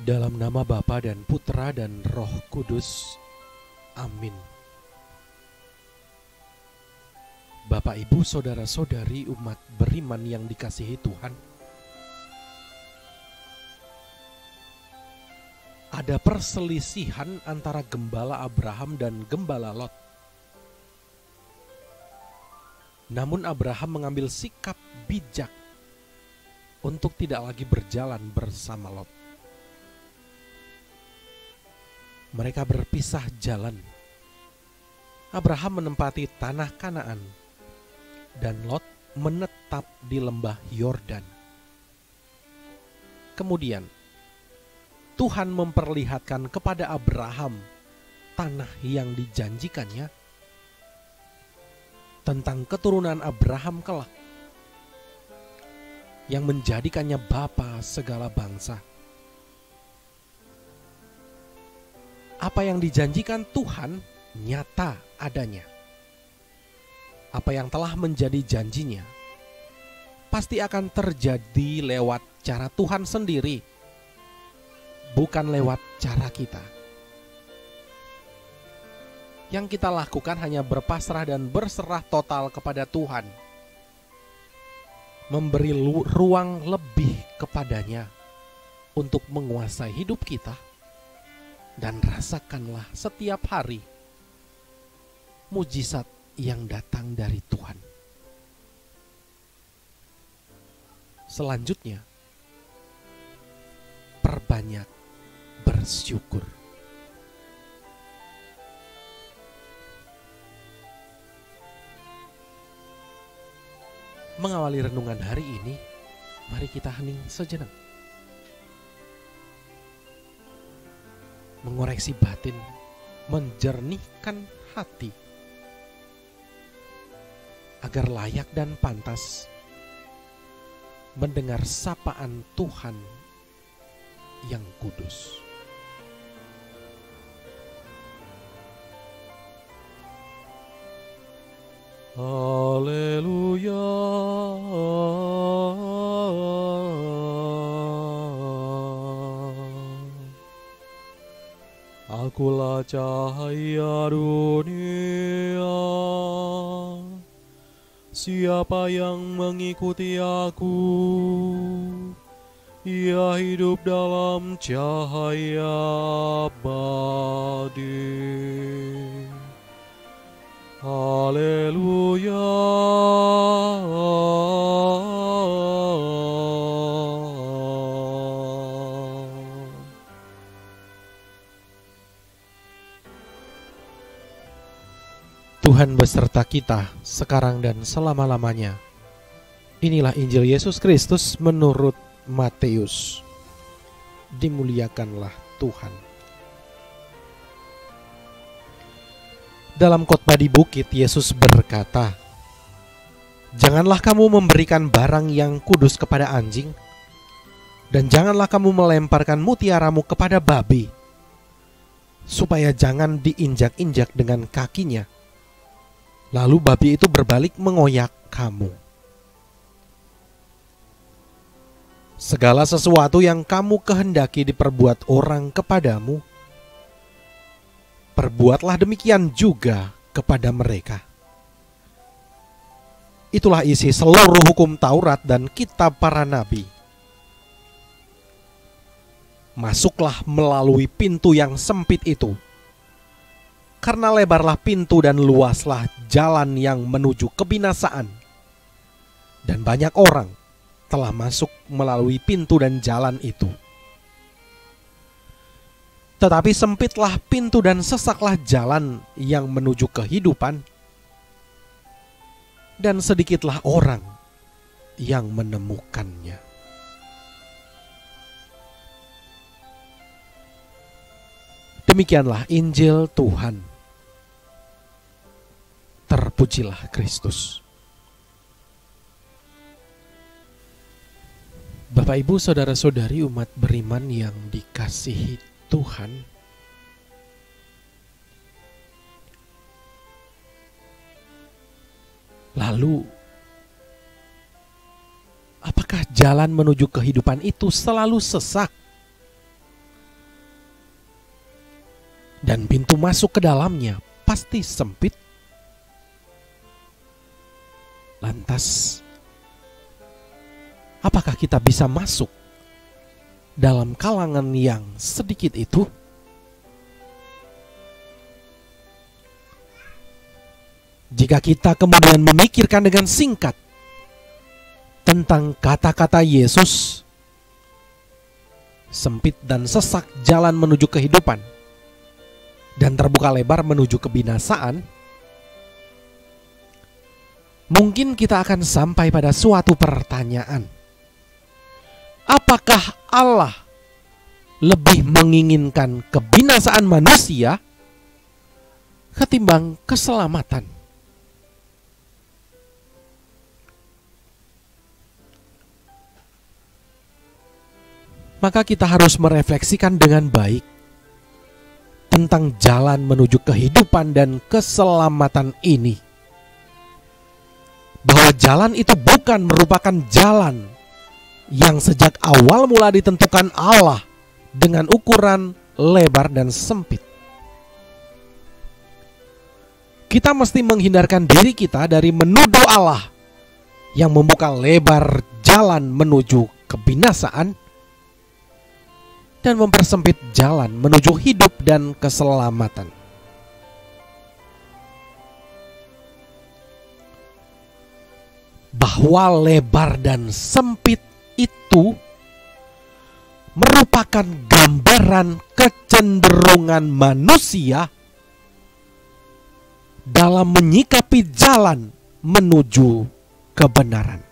Dalam nama Bapa dan Putra dan Roh Kudus. Amin. Bapak, Ibu, saudara-saudari umat beriman yang dikasihi Tuhan, ada perselisihan antara gembala Abraham dan gembala Lot. Namun Abraham mengambil sikap bijak untuk tidak lagi berjalan bersama Lot. Mereka berpisah jalan. Abraham menempati tanah Kanaan dan Lot menetap di lembah Yordan. Kemudian Tuhan memperlihatkan kepada Abraham tanah yang dijanjikannya, tentang keturunan Abraham kelak yang menjadikannya bapa segala bangsa. Apa yang dijanjikan Tuhan nyata adanya. Apa yang telah menjadi janjinya pasti akan terjadi lewat cara Tuhan sendiri, bukan lewat cara kita. Yang kita lakukan hanya berpasrah dan berserah total kepada Tuhan, memberi ruang lebih kepadanya untuk menguasai hidup kita. Dan rasakanlah setiap hari mujizat yang datang dari Tuhan. Selanjutnya, perbanyak bersyukur. Mengawali renungan hari ini, mari kita hening sejenak. Mengoreksi batin, menjernihkan hati, agar layak dan pantas mendengar sapaan Tuhan yang kudus. Haleluya. Akulah cahaya dunia. Siapa yang mengikuti aku, ia hidup dalam cahaya abadi. Haleluya. Tuhan beserta kita sekarang dan selama-lamanya. Inilah Injil Yesus Kristus menurut Matius. Dimuliakanlah Tuhan. Dalam khotbah di bukit, Yesus berkata, "Janganlah kamu memberikan barang yang kudus kepada anjing, dan janganlah kamu melemparkan mutiaramu kepada babi, supaya jangan diinjak-injak dengan kakinya, lalu babi itu berbalik mengoyak kamu. Segala sesuatu yang kamu kehendaki diperbuat orang kepadamu, perbuatlah demikian juga kepada mereka." Itulah isi seluruh hukum Taurat dan kitab para nabi. Masuklah melalui pintu yang sempit itu, karena lebarlah pintu dan luaslah jalan yang menuju kebinasaan, dan banyak orang telah masuk melalui pintu dan jalan itu. Tetapi sempitlah pintu dan sesaklah jalan yang menuju kehidupan, dan sedikitlah orang yang menemukannya. Demikianlah Injil Tuhan. Terpujilah Kristus. Bapak, Ibu, saudara-saudari umat beriman yang dikasihi Tuhan, lalu apakah jalan menuju kehidupan itu selalu sesak dan pintu masuk ke dalamnya pasti sempit. Lantas, apakah kita bisa masuk dalam kalangan yang sedikit itu? Jika kita kemudian memikirkan dengan singkat tentang kata-kata Yesus, sempit dan sesak jalan menuju kehidupan, dan terbuka lebar menuju kebinasaan, mungkin kita akan sampai pada suatu pertanyaan. Apakah Allah lebih menginginkan kebinasaan manusia ketimbang keselamatan? Maka kita harus merefleksikan dengan baik tentang jalan menuju kehidupan dan keselamatan ini. Bahwa jalan itu bukan merupakan jalan yang sejak awal mula ditentukan Allah dengan ukuran lebar dan sempit. Kita mesti menghindarkan diri kita dari menuduh Allah yang membuka lebar jalan menuju kebinasaan dan mempersempit jalan menuju hidup dan keselamatan. Bahwa lebar dan sempit itu merupakan gambaran kecenderungan manusia dalam menyikapi jalan menuju kebenaran.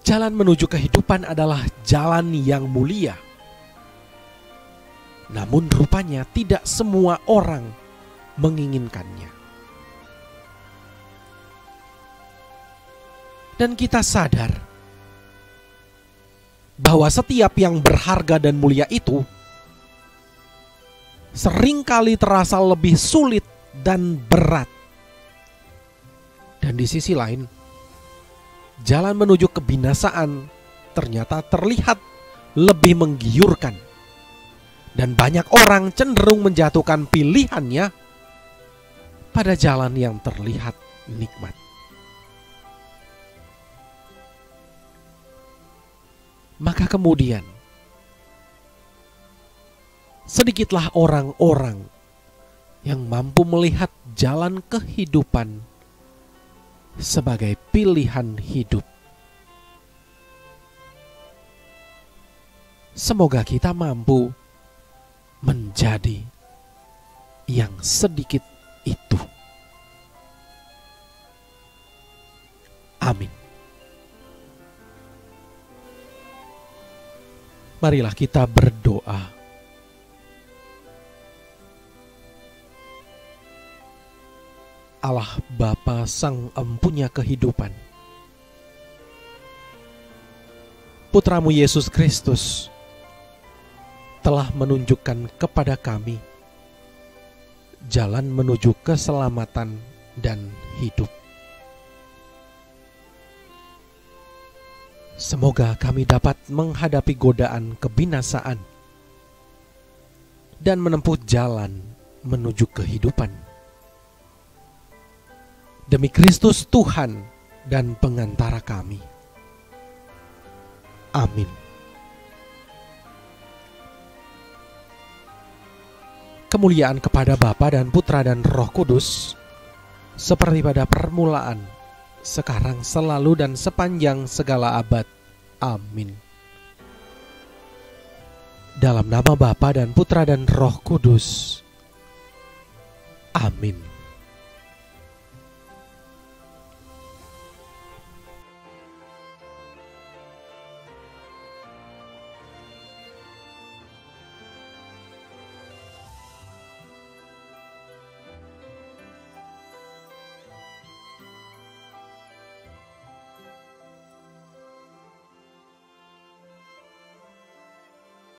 Jalan menuju kehidupan adalah jalan yang mulia. Namun rupanya tidak semua orang menginginkannya. Dan kita sadar bahwa setiap yang berharga dan mulia itu seringkali terasa lebih sulit dan berat. Dan di sisi lain, jalan menuju kebinasaan ternyata terlihat lebih menggiurkan. Dan banyak orang cenderung menjatuhkan pilihannya pada jalan yang terlihat nikmat. Maka kemudian, sedikitlah orang-orang yang mampu melihat jalan kehidupan sebagai pilihan hidup. Semoga kita mampu menjadi yang sedikit itu. Amin. Marilah kita berdoa. Allah Bapa Sang Empunya kehidupan, Putramu Yesus Kristus telah menunjukkan kepada kami jalan menuju keselamatan dan hidup. Semoga kami dapat menghadapi godaan kebinasaan dan menempuh jalan menuju kehidupan. Demi Kristus Tuhan dan pengantara kami. Amin. Kemuliaan kepada Bapa dan Putra dan Roh Kudus, seperti pada permulaan, sekarang, selalu, dan sepanjang segala abad. Amin. Dalam nama Bapa dan Putra dan Roh Kudus. Amin.